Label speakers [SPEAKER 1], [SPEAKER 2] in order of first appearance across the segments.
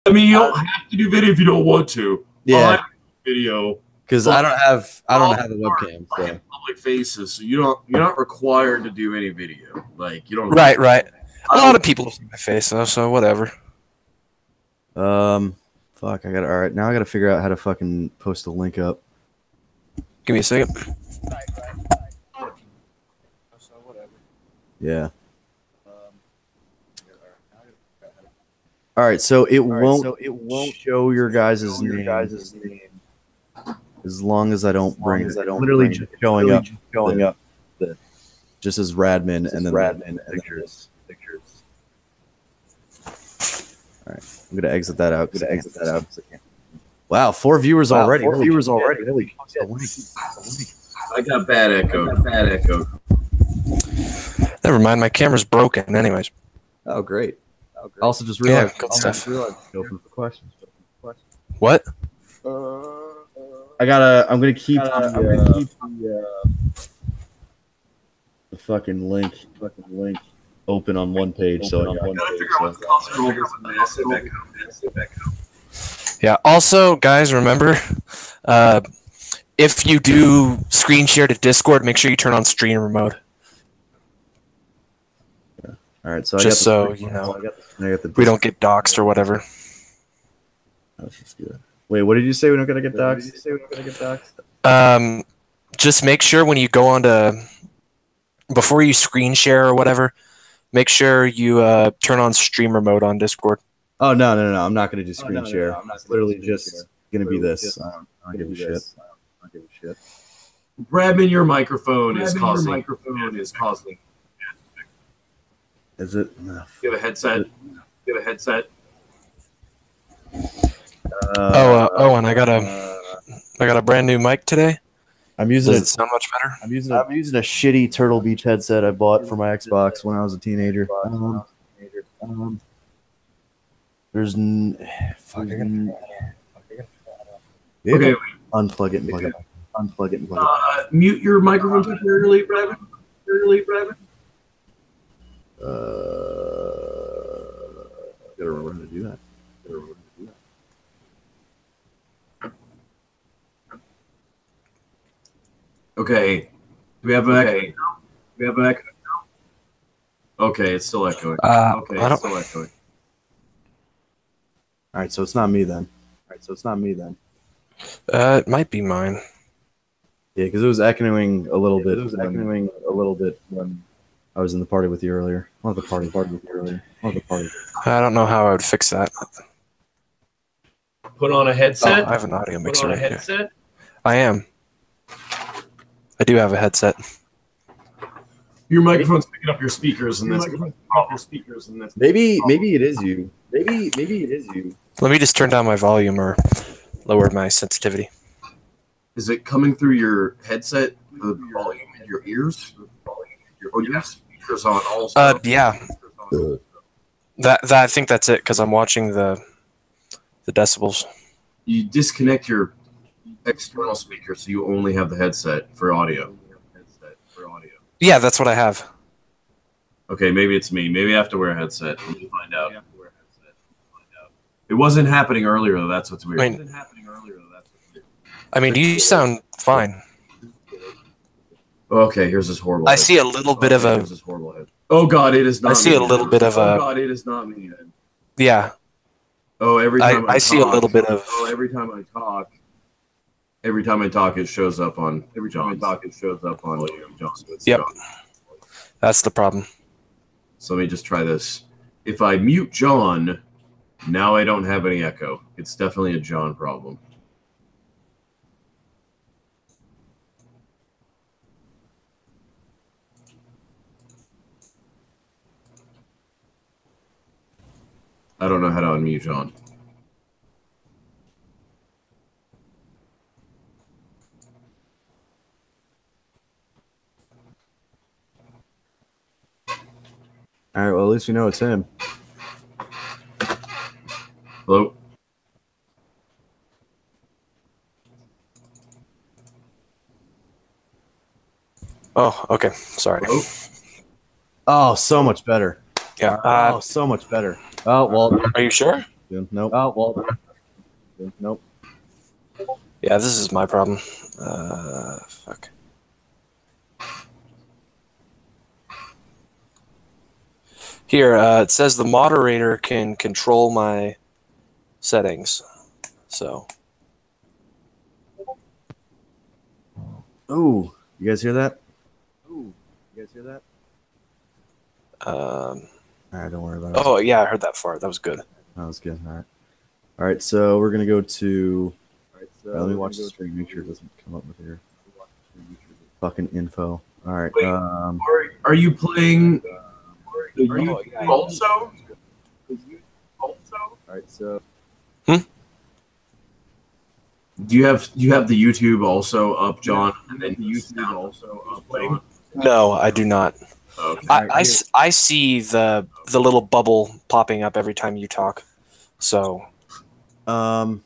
[SPEAKER 1] I mean, you don't have to do video if you don't want to.
[SPEAKER 2] Yeah,
[SPEAKER 1] video
[SPEAKER 2] because I don't have a webcam. So.
[SPEAKER 1] Public faces, so you're not required to do any video. Like you don't.
[SPEAKER 3] Right. A lot of people see my face though, so whatever.
[SPEAKER 2] Fuck. All right. Now I gotta figure out how to fucking post a link up.
[SPEAKER 3] Give me a second.
[SPEAKER 1] So whatever.
[SPEAKER 2] Yeah. All right, so it won't show your guys' name as long as I don't bring it. Literally just showing up just as Radman and then pictures. All right, I'm gonna exit that out. Wow, 4 viewers already. Holy shit.
[SPEAKER 1] I got bad echo.
[SPEAKER 3] Never mind, my camera's broken. Anyways.
[SPEAKER 2] Oh, great. I also just realized.
[SPEAKER 3] Yeah, good stuff.
[SPEAKER 2] Open for questions.
[SPEAKER 3] What?
[SPEAKER 2] I'm gonna keep the fucking link open on one page.
[SPEAKER 3] Yeah. Also, guys, remember, if you do screen share to Discord, make sure you turn on streamer mode.
[SPEAKER 2] All right, so
[SPEAKER 3] just so you know, we don't get doxxed or whatever.
[SPEAKER 2] That's just good. Wait, what did you say? We're not gonna get doxxed?
[SPEAKER 3] Just make sure when you go on to before you screen share or whatever, make sure you turn on streamer mode on Discord.
[SPEAKER 2] Oh no! I'm not gonna do screen share. It's literally just gonna be this. I don't give a shit.
[SPEAKER 1] Bradman, your microphone is causing.
[SPEAKER 2] Is it?
[SPEAKER 1] You have a headset.
[SPEAKER 3] And I got a brand new mic today. Does it sound much better?
[SPEAKER 2] I'm using a shitty Turtle Beach headset I bought for my Xbox when I was a teenager. Okay. Unplug it and plug it.
[SPEAKER 1] Mute your microphone temporarily, Bradman.
[SPEAKER 2] Gotta remember how to do that.
[SPEAKER 1] Okay. Do we have an echo? Okay, it's still echoing. It's still echoing.
[SPEAKER 2] All right, so it's not me then.
[SPEAKER 3] It might be mine.
[SPEAKER 2] Yeah, because it was echoing a little bit. When I was in the party with you earlier. I
[SPEAKER 3] don't know how I would fix that.
[SPEAKER 1] Put on a headset.
[SPEAKER 3] I have an audio mixer right here. I am. I do have a headset.
[SPEAKER 1] Your microphone's picking up your speakers, and that's
[SPEAKER 2] maybe it is you. Maybe it is you.
[SPEAKER 3] Let me just turn down my volume or lower my sensitivity.
[SPEAKER 1] Is it coming through your headset? The volume in your ears? Your speakers on also?
[SPEAKER 3] Yeah. That I think that's it because I'm watching the decibels.
[SPEAKER 1] You disconnect your external speaker so you only have the headset for audio.
[SPEAKER 3] Yeah, that's what I have.
[SPEAKER 1] Okay, maybe it's me. Maybe I have to wear a headset. Let me find out. It wasn't happening earlier, though. That's what's weird.
[SPEAKER 3] I mean, you sound fine.
[SPEAKER 1] Okay, here's this horrible.
[SPEAKER 3] I see a little bit of a.
[SPEAKER 1] Oh God, it is not.
[SPEAKER 3] I see a little bit of a.
[SPEAKER 1] Oh God, it is not me. Then.
[SPEAKER 3] Yeah.
[SPEAKER 1] Oh, every time
[SPEAKER 3] I see a little bit of.
[SPEAKER 1] Oh, every time I talk, it shows up on. Every time I talk, it shows up on.
[SPEAKER 3] Yep. That's the problem.
[SPEAKER 1] So let me just try this. If I mute John, now I don't have any echo. It's definitely a John problem. I don't know how to unmute John.
[SPEAKER 2] All right, well, at least we know it's him.
[SPEAKER 1] Hello?
[SPEAKER 3] Oh, okay. Sorry.
[SPEAKER 1] Hello?
[SPEAKER 2] Oh, so much better.
[SPEAKER 3] Yeah.
[SPEAKER 2] So much better. Oh, well.
[SPEAKER 3] Are you sure?
[SPEAKER 2] Nope.
[SPEAKER 4] Oh, well.
[SPEAKER 2] Nope.
[SPEAKER 3] Yeah, this is my problem. Fuck. Here, it says the moderator can control my settings. So.
[SPEAKER 2] Ooh, you guys hear that?
[SPEAKER 3] Um,
[SPEAKER 2] All right, don't worry about it.
[SPEAKER 3] oh, yeah, I heard that fart. That was good.
[SPEAKER 2] That was good. All right. All right, so we're going to go to... let me watch the stream, make sure it doesn't come up with your fucking info. All right.
[SPEAKER 1] Wait, are you playing also?
[SPEAKER 2] All right, so...
[SPEAKER 1] Do you have the YouTube also up, John? And then YouTube also up, John?
[SPEAKER 3] No, I do not.
[SPEAKER 1] Okay.
[SPEAKER 3] I see the little bubble popping up every time you talk. So...
[SPEAKER 2] Fuck.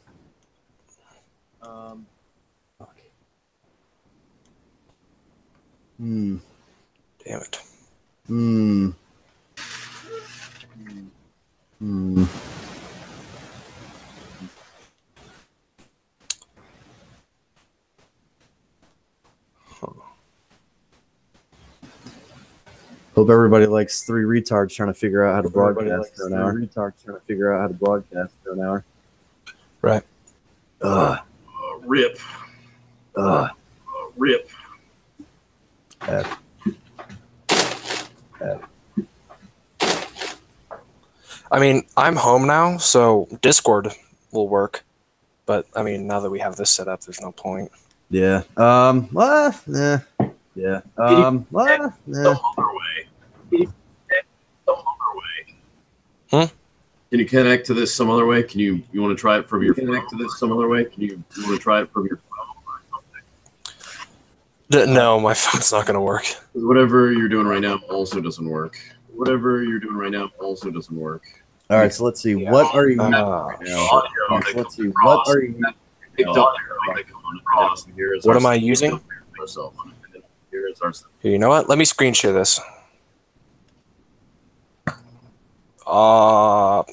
[SPEAKER 3] Damn it.
[SPEAKER 2] Hope everybody likes three retards trying to figure out how to broadcast for an hour.
[SPEAKER 3] Right.
[SPEAKER 1] Rip. Rip.
[SPEAKER 3] I mean, I'm home now, so Discord will work. But, I mean, now that we have this set up, there's no point.
[SPEAKER 2] Yeah. Well, yeah. Yeah. Well, yeah.
[SPEAKER 1] The other way. Can you connect to this some other way? You want to try it from your phone? Connect to this some other way? You want to try it from your phone?
[SPEAKER 3] No, my phone's not going to work.
[SPEAKER 1] Whatever you're doing right now also doesn't work. All
[SPEAKER 2] right, so let's see. What are you right now? Let's see. What are you?
[SPEAKER 3] What am I using? Here, you know what? Let me screen share this. Oh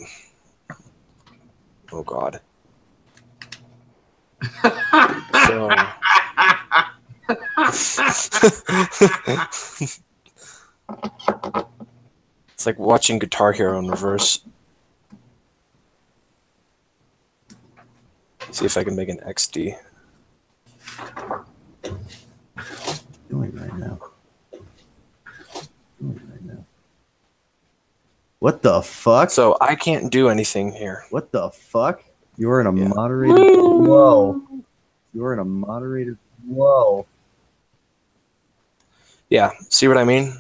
[SPEAKER 3] God. So. It's like watching Guitar Hero in reverse. See if I can make an XD.
[SPEAKER 2] Doing right now. What the fuck?
[SPEAKER 3] So I can't do anything here.
[SPEAKER 2] What the fuck? You're in a moderated flow. You're in a moderated flow.
[SPEAKER 3] Yeah, see what I mean?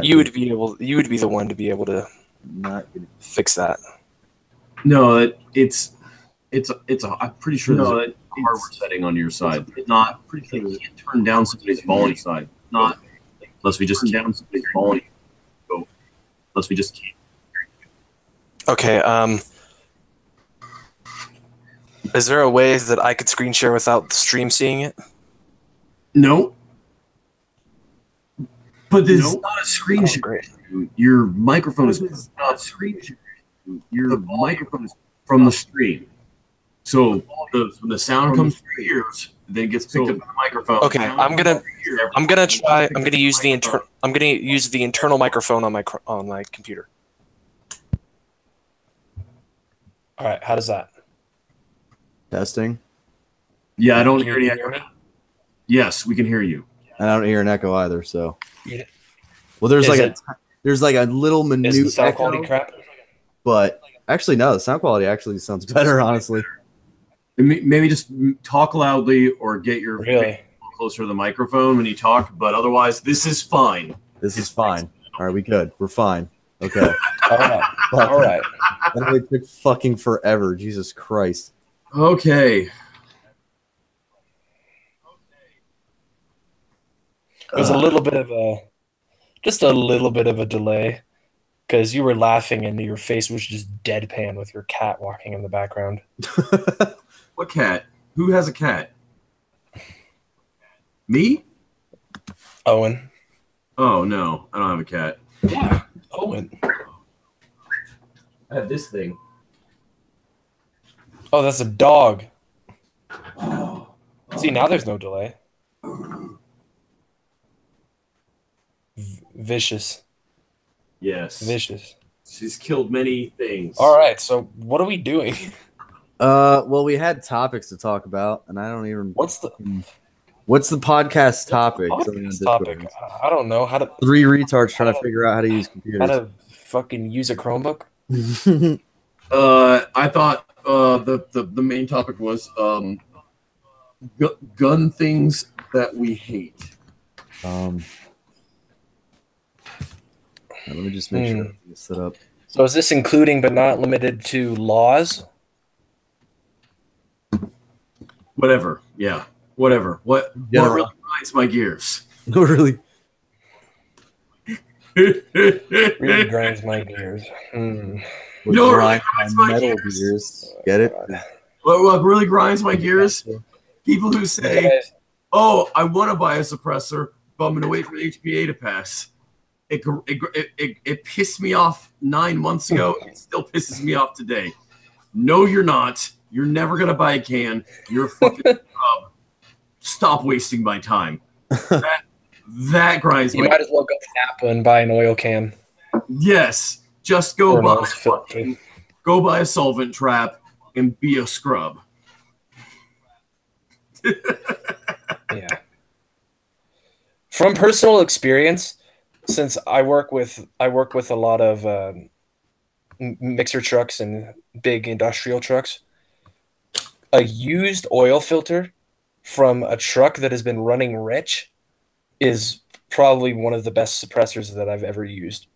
[SPEAKER 3] You would be the one to be able to fix that.
[SPEAKER 1] No, it's I'm pretty sure there's a hardware setting on your side. It's not pretty sure you can't turn down somebody's volume side. Not unless we just turn down somebody's volume. So unless we just can't.
[SPEAKER 3] Okay, is there a way that I could screen share without the stream seeing it?
[SPEAKER 1] No. But this is not a screen share.
[SPEAKER 3] Great.
[SPEAKER 1] Your microphone is not screen share. Your microphone is from the stream. So the sound comes through your ears, then it gets picked up on the microphone.
[SPEAKER 3] Okay, I'm gonna use the internal microphone on my computer. All right, how does that?
[SPEAKER 2] Testing.
[SPEAKER 1] Yeah, I don't hear any echo. Yes, we can hear you.
[SPEAKER 2] And I don't hear an echo either. So,
[SPEAKER 3] Yeah.
[SPEAKER 2] well, there's like a little minute
[SPEAKER 3] Is the sound
[SPEAKER 2] echo,
[SPEAKER 3] quality crap?
[SPEAKER 2] but actually, no, the sound quality actually sounds better, honestly.
[SPEAKER 1] Maybe just talk loudly or get your
[SPEAKER 3] Really?
[SPEAKER 1] closer to the microphone when you talk. But otherwise, this is fine.
[SPEAKER 2] This is fine. All right, we good. We're fine. Okay.
[SPEAKER 3] All right. All right.
[SPEAKER 2] That really took fucking forever. Jesus Christ.
[SPEAKER 1] Okay.
[SPEAKER 3] There's a little bit of just a little bit of a delay because you were laughing and your face was just deadpan with your cat walking in the background.
[SPEAKER 1] What cat? Who has a cat? Me?
[SPEAKER 3] Owen.
[SPEAKER 1] Oh, no. I don't have a cat.
[SPEAKER 3] Yeah, Owen.
[SPEAKER 1] I have this thing.
[SPEAKER 3] Oh, that's a dog. See, now there's no delay. Vicious.
[SPEAKER 1] Yes.
[SPEAKER 3] Vicious.
[SPEAKER 1] She's killed many things.
[SPEAKER 3] All right, so what are we doing?
[SPEAKER 2] Well, we had topics to talk about, and I don't even. What's the podcast topic?
[SPEAKER 3] I don't know how to.
[SPEAKER 2] 3 retards trying to figure out how to use computers.
[SPEAKER 3] How to fucking use a Chromebook?
[SPEAKER 1] I thought the main topic was gun things that we hate.
[SPEAKER 2] Let me just make sure it's set up.
[SPEAKER 3] So is this including but not limited to laws?
[SPEAKER 1] Whatever. Yeah. Whatever. What really grinds my gears?
[SPEAKER 2] Really?
[SPEAKER 3] Really grinds my gears.
[SPEAKER 1] You know what really grinds my gears?
[SPEAKER 2] Get it?
[SPEAKER 1] What really grinds my gears? People who say, "Oh, I want to buy a suppressor, but I'm going to wait for the HPA to pass." It pissed me off 9 months ago. It still pisses me off today. No, you're not. You're never going to buy a can. You're a fucking scrub. Stop wasting my time. That grinds my gears.
[SPEAKER 3] You might as well go to Napa and buy an oil can.
[SPEAKER 1] Yes. Just go buy a solvent trap and be a scrub.
[SPEAKER 3] Yeah. From personal experience, since I work with a lot of mixer trucks and big industrial trucks, a used oil filter from a truck that has been running rich is probably one of the best suppressors that I've ever used.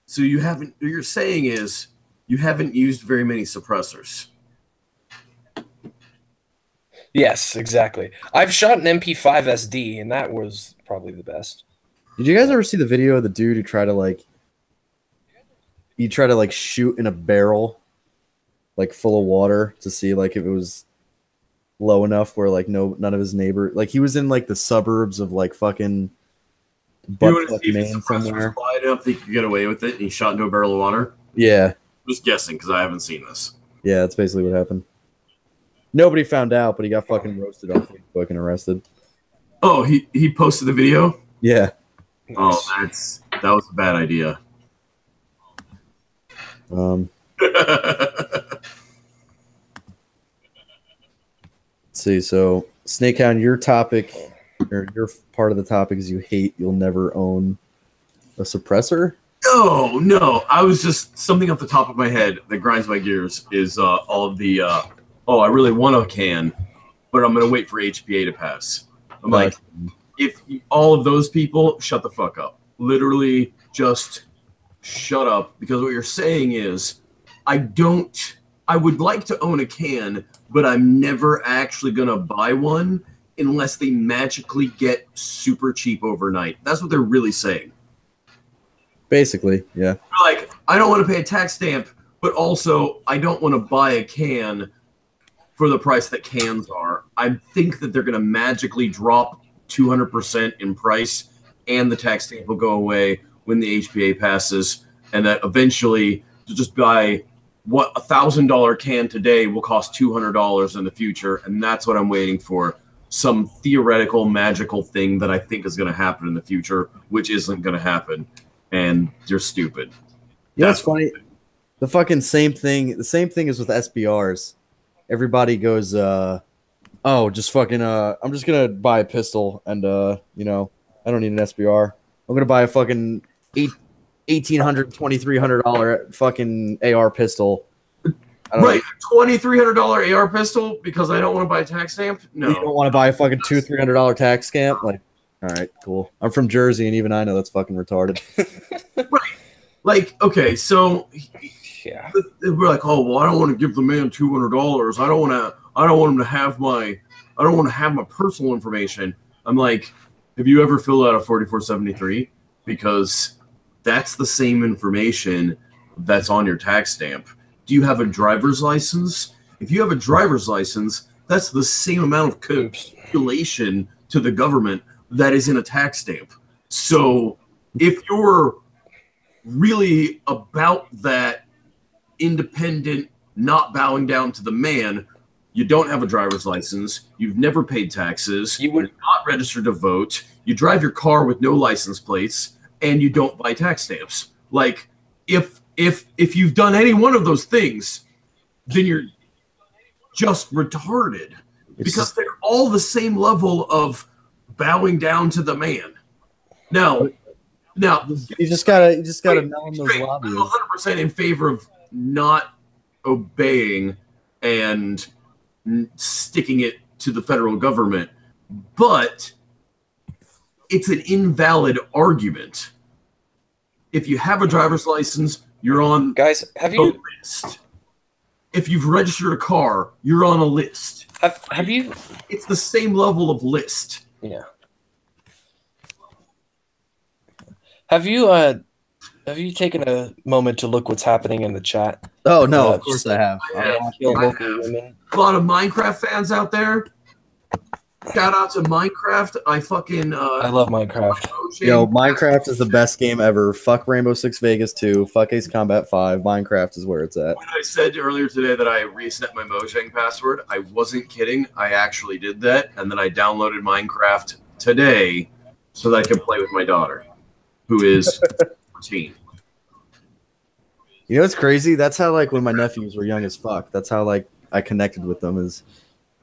[SPEAKER 1] So what you're saying is you haven't used very many suppressors.
[SPEAKER 3] Yes, exactly. I've shot an MP5 SD, and that was probably the best.
[SPEAKER 2] Did you guys ever see the video of the dude who tried to shoot in a barrel full of water to see if it was low enough where none of his neighbor, he was in the suburbs of fucking buttfuck Maine somewhere.
[SPEAKER 1] I don't think you could get away with it, and he shot into a barrel of water.
[SPEAKER 2] Yeah,
[SPEAKER 1] just guessing because I haven't seen this.
[SPEAKER 2] Yeah, that's basically what happened. Nobody found out, but he got fucking roasted on Facebook and arrested.
[SPEAKER 1] Oh, he posted the video?
[SPEAKER 2] Yeah.
[SPEAKER 1] Oh, that was a bad idea.
[SPEAKER 2] Let's see. So, Snakehound, your topic, or your part of the topic is you'll never own a suppressor?
[SPEAKER 1] No. I was just something off the top of my head that grinds my gears is all of the I really want a can, but I'm going to wait for HPA to pass. I'm like, if all of those people, shut the fuck up. Literally just shut up, because what you're saying is I would like to own a can, but I'm never actually going to buy one unless they magically get super cheap overnight. That's what they're really saying.
[SPEAKER 2] Basically, yeah.
[SPEAKER 1] Like, I don't want to pay a tax stamp, but also I don't want to buy a can for the price that cans are. I think that they're going to magically drop 200% in price, and the tax stamp will go away when the HPA passes, and that eventually to just buy what $1,000 can today will cost $200 in the future, and that's what I'm waiting for. Some theoretical magical thing that I think is going to happen in the future, which isn't going to happen, and you're stupid.
[SPEAKER 2] Yeah, that's funny. The fucking same thing. The same thing is with SBRs. Everybody goes, just fucking, I'm just gonna buy a pistol, and I don't need an SBR. I'm gonna buy a fucking $1,800, $2,300 fucking AR pistol.
[SPEAKER 1] Right, $2,300 AR pistol because I don't want to buy a tax stamp. No,
[SPEAKER 2] you don't want to buy a fucking $200-$300 tax stamp. Like, all right, cool. I'm from Jersey, and even I know that's fucking retarded.
[SPEAKER 1] Right, like, okay, so.
[SPEAKER 3] Yeah,
[SPEAKER 1] we're like, oh well, I don't want to give the man $200. I don't want him to have my personal information. I'm like, have you ever filled out a 4473? Because that's the same information that's on your tax stamp. Do you have a driver's license? If you have a driver's license, that's the same amount of calculation to the government that is in a tax stamp. So if you're really about that independent, not bowing down to the man. You don't have a driver's license. You've never paid taxes. You're not registered to vote. You drive your car with no license plates, and you don't buy tax stamps. Like, if you've done any one of those things, then you're just retarded, because they're all the same level of bowing down to the man. Now,
[SPEAKER 2] you just gotta know in those lobbies.
[SPEAKER 1] I'm 100% in favor of not obeying and sticking it to the federal government, but it's an invalid argument. If you have a driver's license, you're on the list. If you've registered a car, you're on a list.
[SPEAKER 3] Have you?
[SPEAKER 1] It's the same level of list.
[SPEAKER 3] Yeah. Have you taken a moment to look what's happening in the chat?
[SPEAKER 2] Oh no, of course I have.
[SPEAKER 1] A lot of Minecraft fans out there. Shout out to Minecraft. I
[SPEAKER 3] love Minecraft.
[SPEAKER 2] Yo, Minecraft is the best game ever. Fuck Rainbow Six Vegas 2. Fuck Ace Combat 5. Minecraft is where it's at.
[SPEAKER 1] When I said earlier today that I reset my Mojang password, I wasn't kidding. I actually did that, and then I downloaded Minecraft today so that I could play with my daughter, who is 14.
[SPEAKER 2] You know what's crazy? That's how, like, when my nephews were young as fuck, that's how, like, I connected with them. Is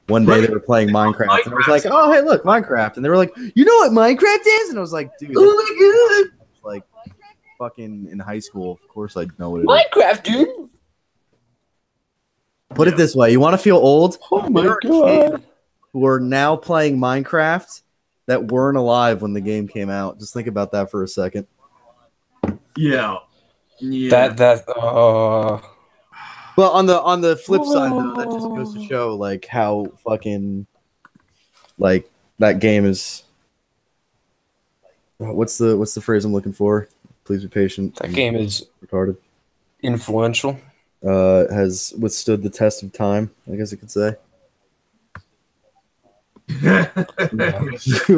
[SPEAKER 2] one day they were playing Minecraft, and I was like, "Oh, hey, look, Minecraft!" And they were like, "You know what Minecraft is?" And I was like, "Dude, oh my god!" Like, fucking in high school, of course I know what it is.
[SPEAKER 3] Minecraft, dude.
[SPEAKER 2] Put it this way: you want to feel old?
[SPEAKER 3] Oh my god!
[SPEAKER 2] Who are now playing Minecraft that weren't alive when the game came out? Just think about that for a second.
[SPEAKER 1] Yeah.
[SPEAKER 2] Well, on the flip side, though, that just goes to show like how fucking like that game is. What's the phrase I'm looking for? Please be patient.
[SPEAKER 3] That game is
[SPEAKER 2] retarded.
[SPEAKER 3] Influential.
[SPEAKER 2] Has withstood the test of time, I guess you could say.
[SPEAKER 3] I just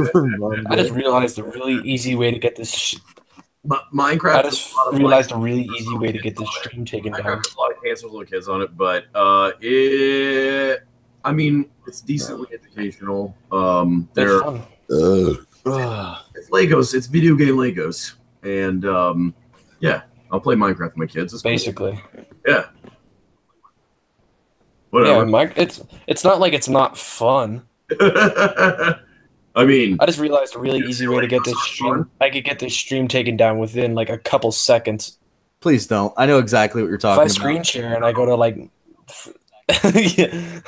[SPEAKER 3] realized a really easy way to get this.
[SPEAKER 1] Minecraft.
[SPEAKER 3] I just realized a really easy way to get this stream taken down.
[SPEAKER 1] There's a lot of cancels little kids on it, but I mean, it's decently educational. They're
[SPEAKER 3] fun.
[SPEAKER 1] It's Legos. It's video game Legos, and yeah, I'll play Minecraft with my kids. It's
[SPEAKER 3] basically
[SPEAKER 1] cool. Yeah. Whatever.
[SPEAKER 3] Yeah, it's not like it's not fun.
[SPEAKER 1] I mean,
[SPEAKER 3] I just realized a really easy way to get this stream. I could get this stream taken down within like a couple seconds.
[SPEAKER 2] Please don't. I know exactly what you're talking about.
[SPEAKER 3] If I screen share and I go to like,
[SPEAKER 2] yeah.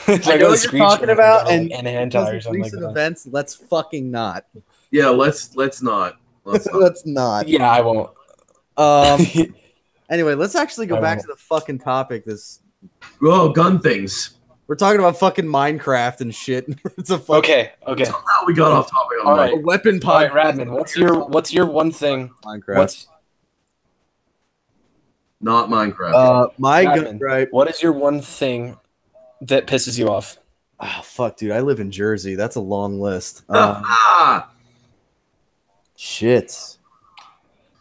[SPEAKER 2] I know what you're talking about, and
[SPEAKER 3] hand tie or something like that.
[SPEAKER 2] Events. Let's fucking not.
[SPEAKER 1] Yeah, let's not.
[SPEAKER 2] Let's not.
[SPEAKER 3] Yeah, I won't.
[SPEAKER 2] Anyway, let's actually go back to the fucking topic.
[SPEAKER 1] Gun things.
[SPEAKER 2] We're talking about fucking Minecraft and shit. It's a
[SPEAKER 3] okay.
[SPEAKER 1] Somehow we got off topic.
[SPEAKER 3] All right,
[SPEAKER 2] weapon pod.
[SPEAKER 3] All right, Radman, what's your one thing?
[SPEAKER 2] Minecraft.
[SPEAKER 1] Not Minecraft.
[SPEAKER 2] Right.
[SPEAKER 3] What is your one thing that pisses you off?
[SPEAKER 2] Oh fuck, dude! I live in Jersey. That's a long list. Shit.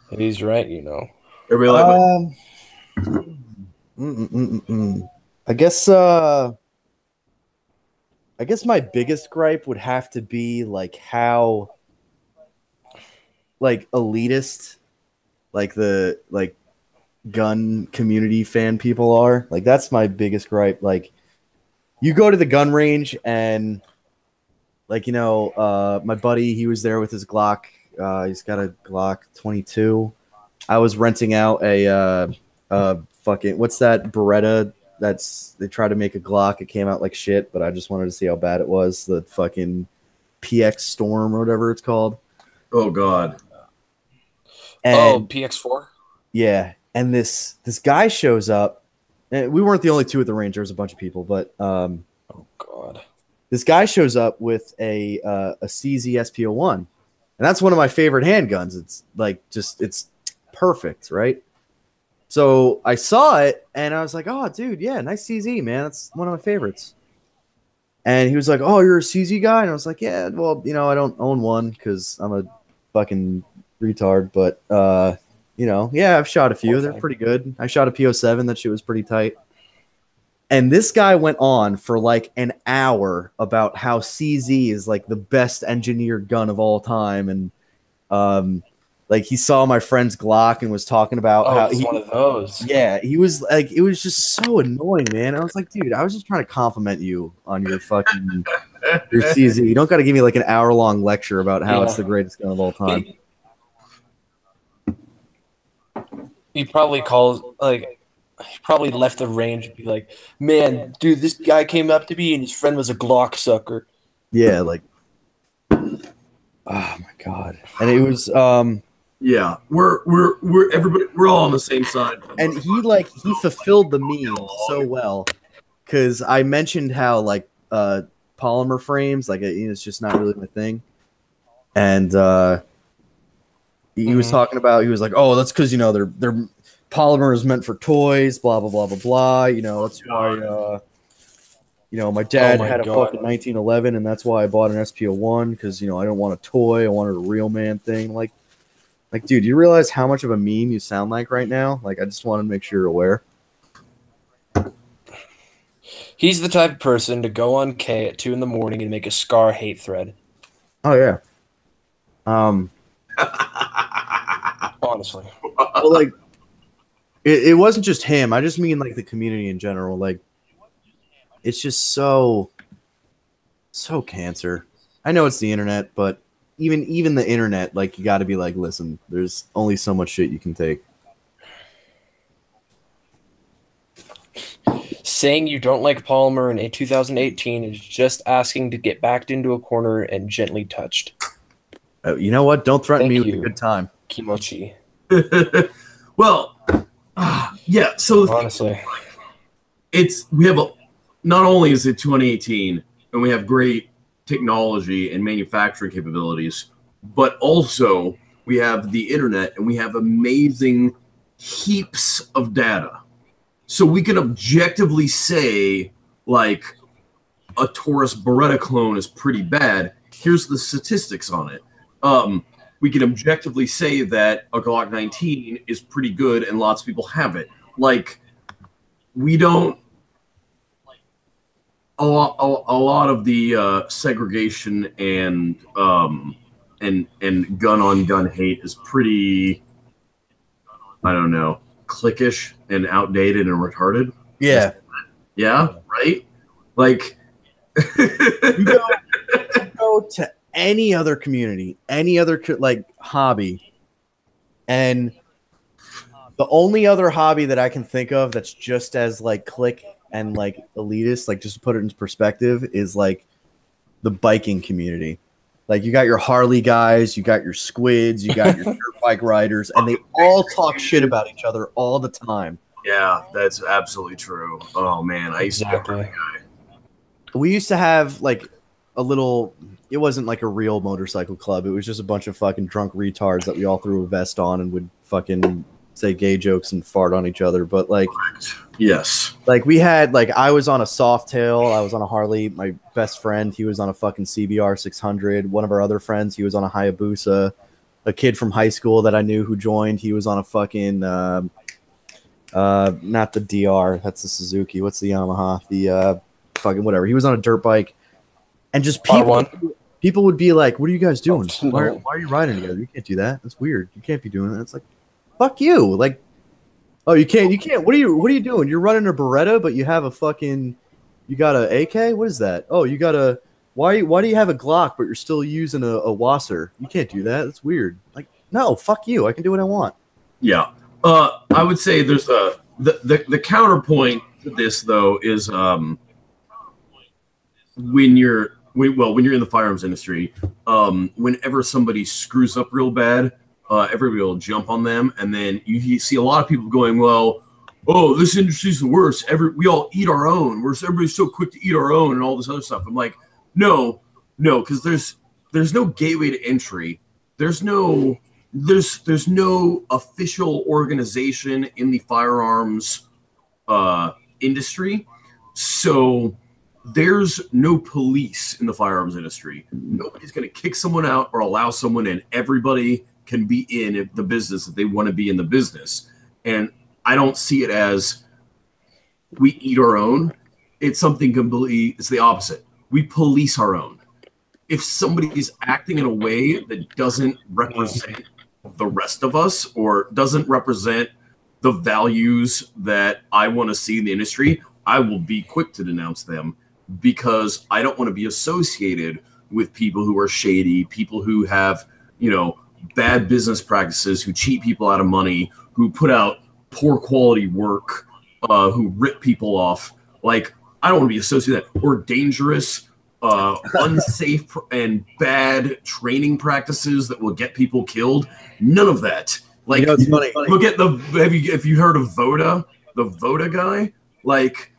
[SPEAKER 3] He's right, you know.
[SPEAKER 1] Everybody
[SPEAKER 2] I guess my biggest gripe would have to be like how like elitist like the like gun community fan people are. Like that's my biggest gripe. Like you go to the gun range and like, you know, my buddy, he was there with his Glock. He's got a Glock 22. I was renting out a fucking, what's that Beretta? They tried to make a Glock. It came out like shit, but I just wanted to see how bad it was. The fucking PX Storm or whatever it's called.
[SPEAKER 1] Oh God.
[SPEAKER 2] And,
[SPEAKER 3] PX4.
[SPEAKER 2] Yeah, and this guy shows up, and we weren't the only two at the range. There was a bunch of people, but
[SPEAKER 3] oh God,
[SPEAKER 2] this guy shows up with a CZ SP01, and that's one of my favorite handguns. It's like it's perfect, right? So I saw it, and I was like, "Oh, dude, yeah, nice CZ, man. That's one of my favorites." And he was like, "Oh, you're a CZ guy?" And I was like, "Yeah, well, you know, I don't own one because I'm a fucking retard, but You know, yeah, I've shot a few. They're pretty good. I shot a PO7. That shit was pretty tight. And this guy went on for like an hour about how CZ is like the best engineered gun of all time, and like he saw my friend's Glock and was talking about how
[SPEAKER 3] he's one of those.
[SPEAKER 2] Yeah, he was like, it was just so annoying, man. I was like, dude, I was just trying to compliment you on your fucking your CZ. You don't got to give me like an hour-long lecture about how it's the greatest gun of all time.
[SPEAKER 3] He probably he probably left the range and be like, man, dude, this guy came up to me and his friend was a Glock sucker.
[SPEAKER 2] Yeah, like, oh my God. And it was,
[SPEAKER 1] yeah, we're everybody, we're all on the same side.
[SPEAKER 2] And he fulfilled the meme so well, because I mentioned how like polymer frames, like it's just not really my thing. And he was talking about, he was like, oh, that's because, you know, they're polymer is meant for toys, blah blah blah blah blah. You know, that's why you know, my dad had a fucking 1911, and that's why I bought an SPO1, because, you know, I don't want a toy, I wanted a real man thing. Like, dude, you realize how much of a meme you sound like right now? Like, I just want to make sure you're aware.
[SPEAKER 3] He's the type of person to go on K at 2 a.m. and make a Scar hate thread.
[SPEAKER 2] Oh yeah.
[SPEAKER 3] Honestly.
[SPEAKER 2] Well, like, it wasn't just him. I just mean like the community in general. Like, it's just so cancer. I know it's the internet, but even the internet, like, you got to be like, listen, there's only so much shit you can take.
[SPEAKER 3] Saying you don't like polymer in 2018 is just asking to get backed into a corner and gently touched.
[SPEAKER 2] You know what? Don't threaten me with a good time.
[SPEAKER 3] Kimochi.
[SPEAKER 1] Well, yeah. So
[SPEAKER 3] honestly,
[SPEAKER 1] we have not only is it 2018 and we have great technology and manufacturing capabilities, but also we have the internet and we have amazing heaps of data. So we can objectively say, like, a Taurus Beretta clone is pretty bad. Here's the statistics on it. We can objectively say that a Glock 19 is pretty good and lots of people have it. Like, we don't... A lot of the segregation and gun-on-gun hate is pretty, I don't know, cliquish and outdated and retarded.
[SPEAKER 2] Yeah.
[SPEAKER 1] Yeah, right? Like,
[SPEAKER 2] you go to any other community, any other like hobby, and the only other hobby that I can think of that's just as like clique and like elitist, like, just to put it into perspective, is like the biking community. Like, you got your Harley guys, you got your squids, you got your dirt bike riders, and they all talk shit about each other all the time.
[SPEAKER 1] Yeah, that's absolutely true. Oh man, I used to be a guy.
[SPEAKER 2] We used to have like a little, it wasn't like a real motorcycle club. It was just a bunch of fucking drunk retards that we all threw a vest on and would fucking say gay jokes and fart on each other. But like,
[SPEAKER 1] yes,
[SPEAKER 2] like we had, like, I was on a Softail, I was on a Harley. My best friend, he was on a fucking CBR 600. One of our other friends, he was on a Hayabusa. A kid from high school that I knew who joined, he was on a fucking not the DR, that's the Suzuki. What's the Yamaha? The fucking whatever. He was on a dirt bike, and just people would be like, "What are you guys doing? Why are you riding together? You can't do that. That's weird. You can't be doing that." It's like, fuck you. Like, oh, you can't. What are you doing? You're running a Beretta, but you have a fucking, you got a AK? What is that? Oh, you got a, why do you have a Glock, but you're still using a Wasser? You can't do that. That's weird. Like, no, fuck you. I can do what I want.
[SPEAKER 1] Yeah. I would say there's the counterpoint to this, though, is when you're in the firearms industry, whenever somebody screws up real bad, everybody will jump on them, and then you see a lot of people going, well, oh, this industry's the worst. We all eat our own. Everybody's so quick to eat our own and all this other stuff. I'm like, no, because there's no gateway to entry. There's no official organization in the firearms industry. So there's no police in the firearms industry. Nobody's going to kick someone out or allow someone in. Everybody can be in the business if they want to be in the business. And I don't see it as we eat our own. It's something completely, it's the opposite. We police our own. If somebody is acting in a way that doesn't represent the rest of us or doesn't represent the values that I want to see in the industry, I will be quick to denounce them, because I don't want to be associated with people who are shady, people who have, bad business practices, who cheat people out of money, who put out poor quality work, who rip people off. Like, I don't want to be associated with that. Or dangerous, unsafe and bad training practices that will get people killed. None of that. Like,
[SPEAKER 2] it's funny.
[SPEAKER 1] Look at have you heard of Voda, the Voda guy? Like,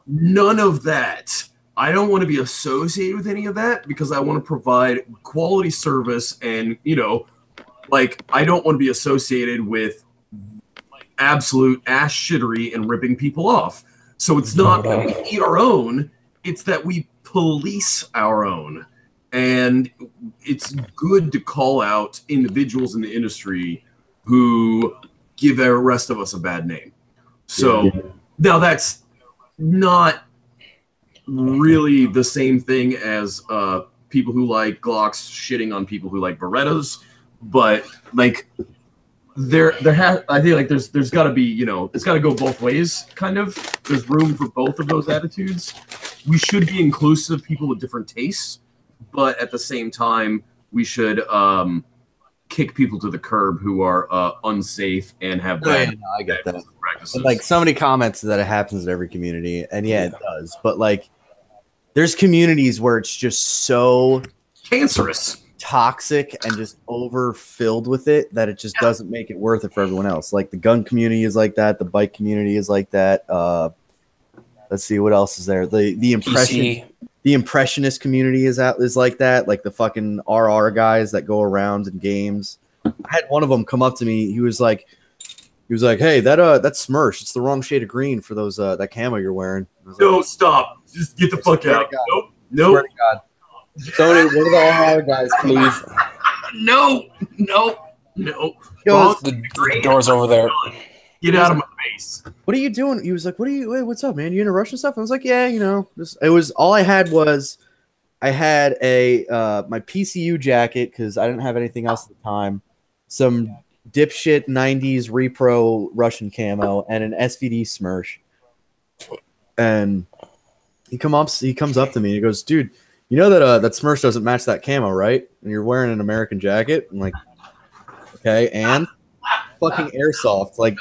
[SPEAKER 1] none of that. I don't want to be associated with any of that, because I want to provide quality service, and I don't want to be associated with absolute ass shittery and ripping people off. So it's not that we eat our own, it's that we police our own. And it's good to call out individuals in the industry who give the rest of us a bad name. So now that's not really the same thing as people who like Glocks shitting on people who like Berettas, but like I feel like there's got to be, it's got to go both ways, kind of. There's room for both of those attitudes. We should be inclusive of people with different tastes, but at the same time, we should kick people to the curb who are unsafe and have bad
[SPEAKER 2] I get that.
[SPEAKER 1] practices.
[SPEAKER 2] Like, somebody comments that it happens in every community, and it does. But like, there's communities where it's just so
[SPEAKER 1] cancerous,
[SPEAKER 2] toxic, and just overfilled with it that it just doesn't make it worth it for everyone else. Like, the gun community is like that. The bike community is like that. Let's see, what else is there? The impressionist community is like that. Like the fucking RR guys that go around in games. I had one of them come up to me. He was like, "Hey, that's Smirsh. It's the wrong shade of green for those that camo you're wearing."
[SPEAKER 1] No, stop. Just get the fuck out. Nope.
[SPEAKER 2] Swear to God. Sony, what are the RR guys, please?
[SPEAKER 1] No.
[SPEAKER 3] The door's over there.
[SPEAKER 1] Get out of my face.
[SPEAKER 2] What are you doing? He was like, hey, what's up, man? You into Russian stuff? I was like, yeah, it was all I had was I had my PCU jacket, because I didn't have anything else at the time, some dipshit 90s repro Russian camo, and an SVD Smirsh. And he comes up to me and he goes, "Dude, you know that Smirsh doesn't match that camo, right? And you're wearing an American jacket." I'm like, "Okay, and fucking Airsoft, like."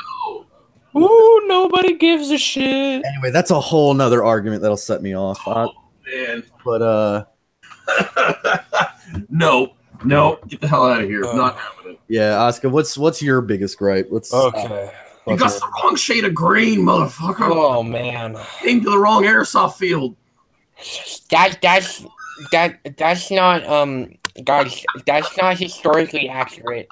[SPEAKER 3] Ooh, nobody gives a shit.
[SPEAKER 2] Anyway, that's a whole nother argument that'll set me off.
[SPEAKER 1] Man.
[SPEAKER 2] But
[SPEAKER 1] no, get the hell out of here. Not having it.
[SPEAKER 2] Yeah, Oscar, what's your biggest gripe?
[SPEAKER 3] Okay.
[SPEAKER 1] You got the wrong shade of green, motherfucker.
[SPEAKER 3] Oh man.
[SPEAKER 1] Came to the wrong airsoft field.
[SPEAKER 4] That's not guys, that's not historically accurate.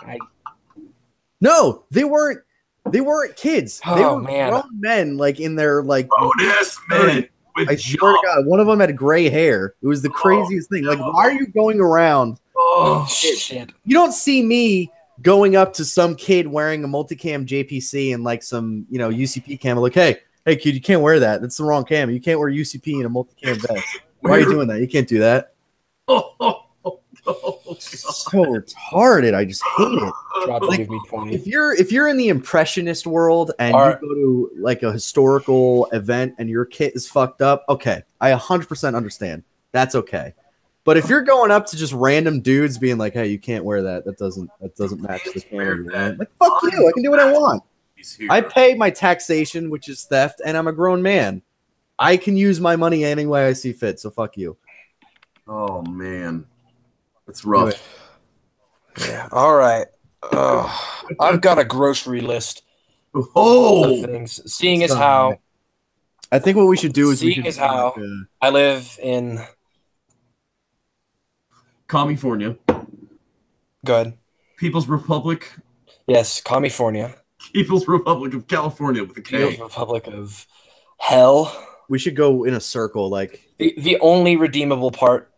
[SPEAKER 2] No, they weren't kids. They
[SPEAKER 3] Oh,
[SPEAKER 2] were
[SPEAKER 3] man.
[SPEAKER 2] grown men, like in their like
[SPEAKER 1] Bonus man.
[SPEAKER 2] I swear to God, one of them had gray hair. It was the craziest thing. Like, why are you going around?
[SPEAKER 3] Oh shit.
[SPEAKER 2] You don't see me going up to some kid wearing a multicam JPC and like some, UCP camo. Like, hey kid, you can't wear that. That's the wrong camo. You can't wear UCP in a multicam vest. Why are you doing that? You can't do that. So retarded. I just hate it.
[SPEAKER 3] Drop to give me 20.
[SPEAKER 2] If you're in the impressionist world and you go to like a historical event and your kit is fucked up, okay, I 100% understand. That's okay. But if you're going up to just random dudes being like, "Hey, you can't wear that. That doesn't match the camera," like, fuck you. I can do what I want. I pay my taxation, which is theft, and I'm a grown man. I can use my money any way I see fit. So fuck you.
[SPEAKER 1] Oh man, that's rough.
[SPEAKER 3] Yeah. All right. I've got a grocery list of things. Seeing as how
[SPEAKER 2] I think what we should do is
[SPEAKER 3] seeing as how I live in
[SPEAKER 1] California.
[SPEAKER 3] Good.
[SPEAKER 1] People's Republic.
[SPEAKER 3] Yes, California.
[SPEAKER 1] People's Republic of California with a K.
[SPEAKER 3] People's Republic of Hell.
[SPEAKER 2] We should go in a circle, like
[SPEAKER 3] The only redeemable part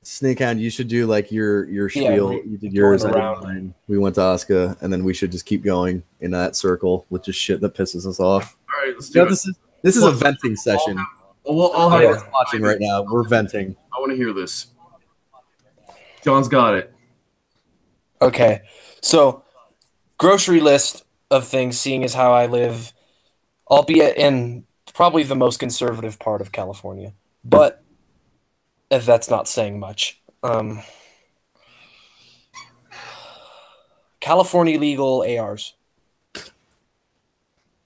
[SPEAKER 2] Snakehound, you should do like your spiel. You did yours, I did mine. We went to Oscar, and then we should just keep going in that circle with just shit that pisses us off.
[SPEAKER 1] All right, let's do it.
[SPEAKER 2] This is a venting session.
[SPEAKER 1] I'll have
[SPEAKER 2] us watching right now. We're venting.
[SPEAKER 1] I want to hear this. John's got it.
[SPEAKER 3] Okay, so grocery list of things, seeing as how I live, albeit in probably the most conservative part of California, but that's not saying much. California legal ARs.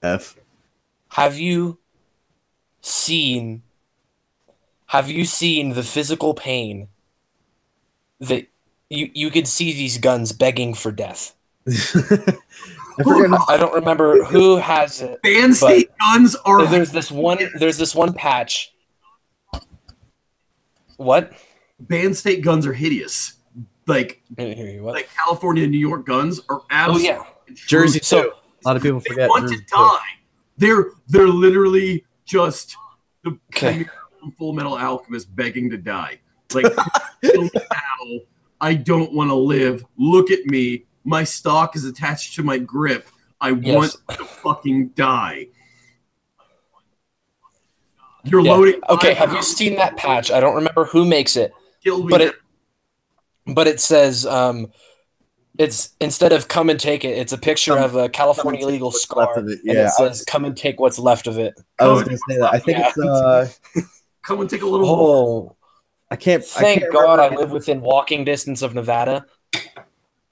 [SPEAKER 2] F.
[SPEAKER 3] Have you seen the physical pain that you could see these guns begging for death? I don't remember who has it.
[SPEAKER 1] Band state guns are.
[SPEAKER 3] There's this one patch. What?
[SPEAKER 1] Band state guns are hideous. Like California and New York guns are absolutely.
[SPEAKER 3] Oh yeah,
[SPEAKER 2] Jersey.
[SPEAKER 3] So
[SPEAKER 2] a lot of people forget.
[SPEAKER 1] They want to die. They're literally just the Full Metal Alchemist begging to die. Like, how I don't want to live. Look at me. My stock is attached to my grip. I want to fucking die. You're loading.
[SPEAKER 3] Okay, have you seen that patch? I don't remember who makes it, but it says it's instead of "come and take it," it's a picture of a California legal scar, and it says "come and take what's left of it."
[SPEAKER 2] I was going to say that. I think it's
[SPEAKER 1] come and take a little. Oh,
[SPEAKER 2] I can't.
[SPEAKER 3] Thank God I live within walking distance of Nevada.